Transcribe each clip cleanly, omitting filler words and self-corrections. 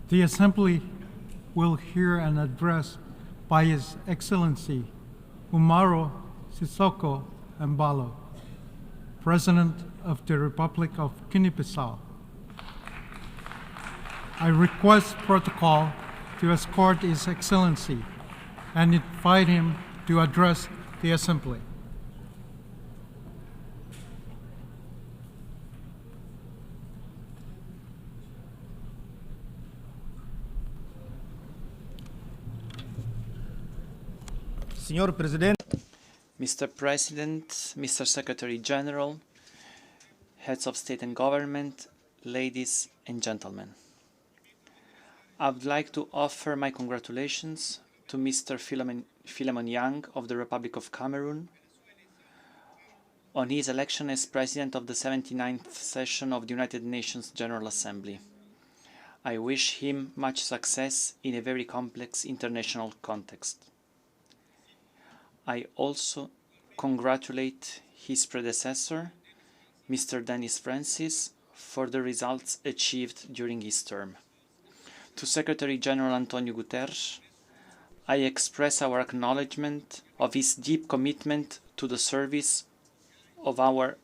The Assembly will hear an address by His Excellency Úmaro Sissoco Embaló, President of the Republic of Guinea-Bissau. I request protocol to escort His Excellency and invite him to address the Assembly. Señor Presidente, Mr. President, Mr. Secretary General, Heads of State and Government, ladies and gentlemen. I would like to offer my congratulations to Mr. Philemon Yang of the Republic of Cameroon on his election as President of the 79th session of the United Nations General Assembly. I wish him much success in a very complex international context. I also congratulate his predecessor, Mr. Denis Francis, for the results achieved during his term. To Secretary General Antonio Guterres, I express our acknowledgement of his deep commitment to the service of our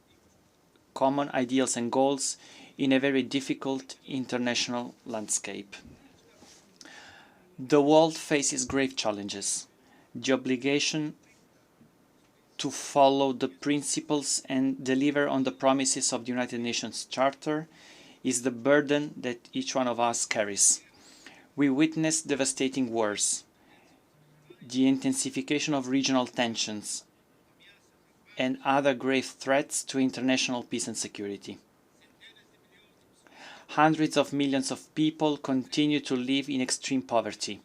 common ideals and goals in a very difficult international landscape. The world faces grave challenges. The obligation to follow the principles and deliver on the promises of the United Nations Charter is the burden that each one of us carries. We witness devastating wars, the intensification of regional tensions, and other grave threats to international peace and security. Hundreds of millions of people continue to live in extreme poverty,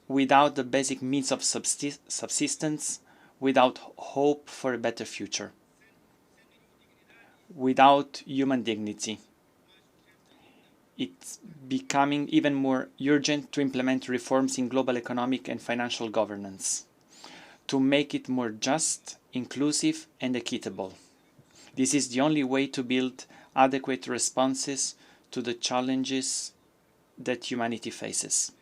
without the basic means of subsistence, without hope for a better future, without human dignity. It's becoming even more urgent to implement reforms in global economic and financial governance, to make it more just, inclusive, and equitable. This is the only way to build adequate responses to the challenges that humanity faces.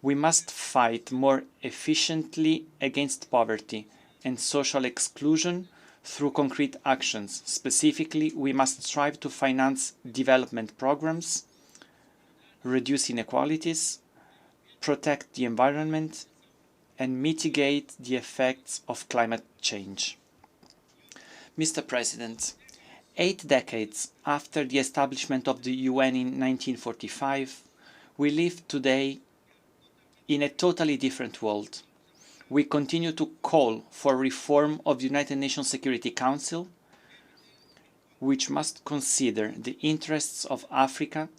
We must fight more efficiently against poverty and social exclusion through concrete actions. Specifically, we must strive to finance development programs, reduce inequalities, protect the environment, and mitigate the effects of climate change. Mr. President, 8 decades after the establishment of the UN in 1945, we live today in a totally different world. We continue to call for reform of the United Nations Security Council, which must consider the interests of Africa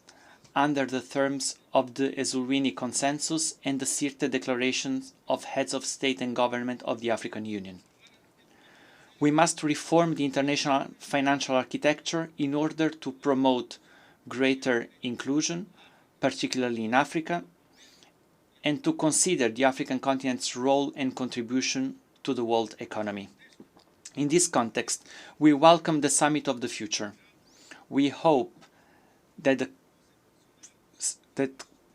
under the terms of the Ezulwini Consensus and the Sirte Declarations of Heads of State and Government of the African Union. We must reform the international financial architecture in order to promote greater inclusion, particularly in Africa, and to consider the African continent's role and contribution to the world economy. In this context, we welcome the Summit of the Future. We hope that the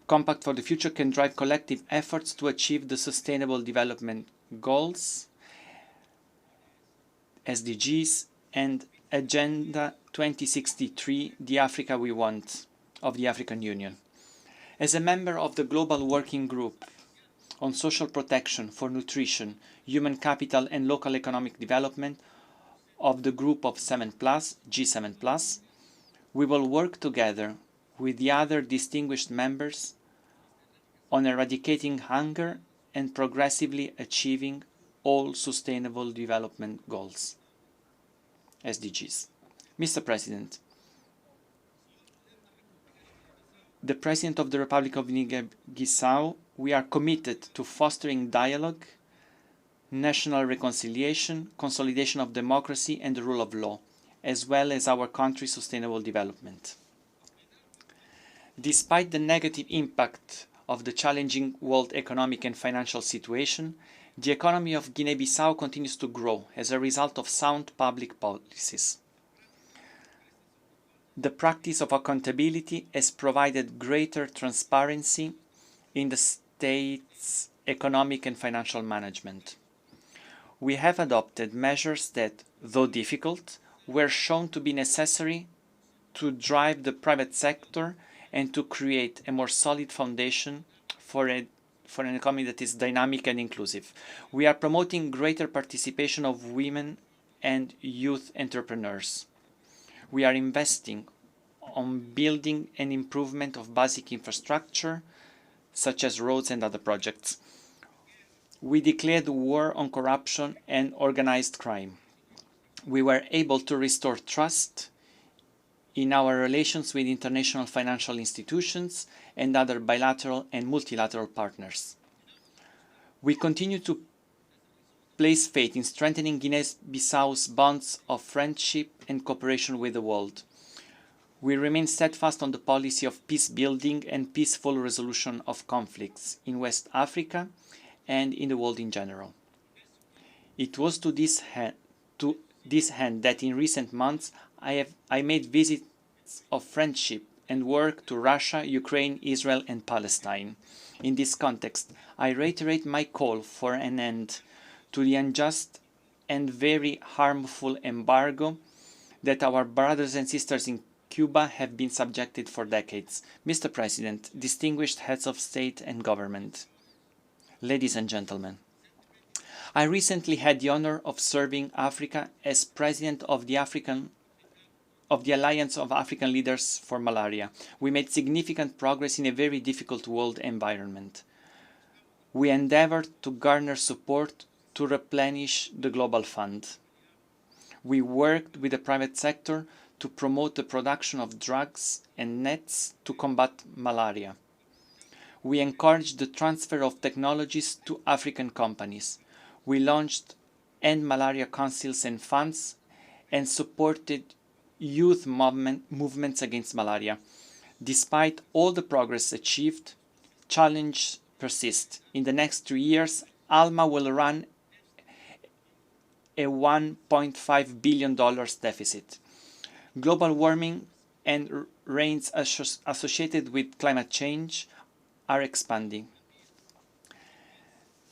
Compact for the Future can drive collective efforts to achieve the Sustainable Development Goals, SDGs, and Agenda 2063, the Africa we want, of the African Union. As a member of the Global Working Group on Social Protection for Nutrition, Human Capital and Local Economic Development of the Group of 7+, G7+, we will work together with the other distinguished members on eradicating hunger and progressively achieving all Sustainable Development Goals, SDGs. Mr. President, the President of the Republic of Guinea-Bissau, we are committed to fostering dialogue, national reconciliation, consolidation of democracy and the rule of law, as well as our country's sustainable development. Despite the negative impact of the challenging world economic and financial situation, the economy of Guinea-Bissau continues to grow as a result of sound public policies. The practice of accountability has provided greater transparency in the state's economic and financial management. We have adopted measures that, though difficult, were shown to be necessary to drive the private sector and to create a more solid foundation for an economy that is dynamic and inclusive. We are promoting greater participation of women and youth entrepreneurs. We are investing on building and improvement of basic infrastructure, such as roads and other projects. We declared war on corruption and organized crime. We were able to restore trust in our relations with international financial institutions and other bilateral and multilateral partners. We continue to place faith in strengthening Guinea-Bissau's bonds of friendship and cooperation with the world. We remain steadfast on the policy of peace building and peaceful resolution of conflicts in West Africa and in the world in general. It was to this end that in recent months I made visits of friendship and work to Russia, Ukraine, Israel and Palestine. In this context, I reiterate my call for an end to the unjust and very harmful embargo that our brothers and sisters in Cuba have been subjected for decades. Mr. President, distinguished heads of state and government, ladies and gentlemen, I recently had the honor of serving Africa as president of the Alliance of African Leaders for Malaria. We made significant progress in a very difficult world environment. We endeavored to garner support to replenish the global fund. We worked with the private sector to promote the production of drugs and nets to combat malaria. We encouraged the transfer of technologies to African companies. We launched End Malaria Councils and funds and supported youth movements against malaria. Despite all the progress achieved, challenges persist. In the next 3 years, ALMA will run a $1.5 billion deficit. Global warming and rains associated with climate change are expanding.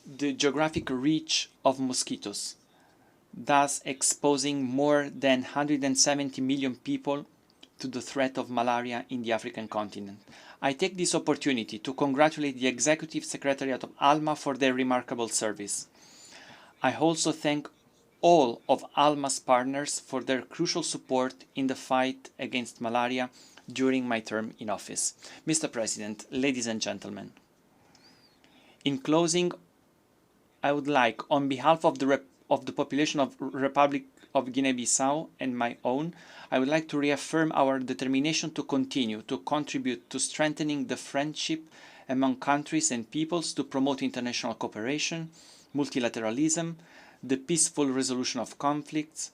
The geographic reach of mosquitoes, thus exposing more than 170 million people to the threat of malaria in the African continent. I take this opportunity to congratulate the Executive Secretariat of ALMA for their remarkable service. I also thank all of ALMA's partners for their crucial support in the fight against malaria during my term in office. Mr. President, ladies and gentlemen, in closing, I would like, on behalf of the population of Republic of Guinea-Bissau and my own, I would like to reaffirm our determination to continue to contribute to strengthening the friendship among countries and peoples, to promote international cooperation, multilateralism, the peaceful resolution of conflicts,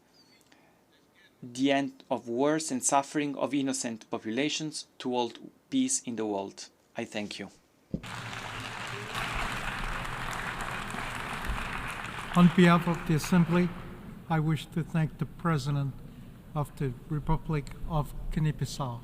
the end of wars and suffering of innocent populations, to hold peace in the world. I thank you. On behalf of the Assembly, I wish to thank the President of the Republic of Guinea-Bissau.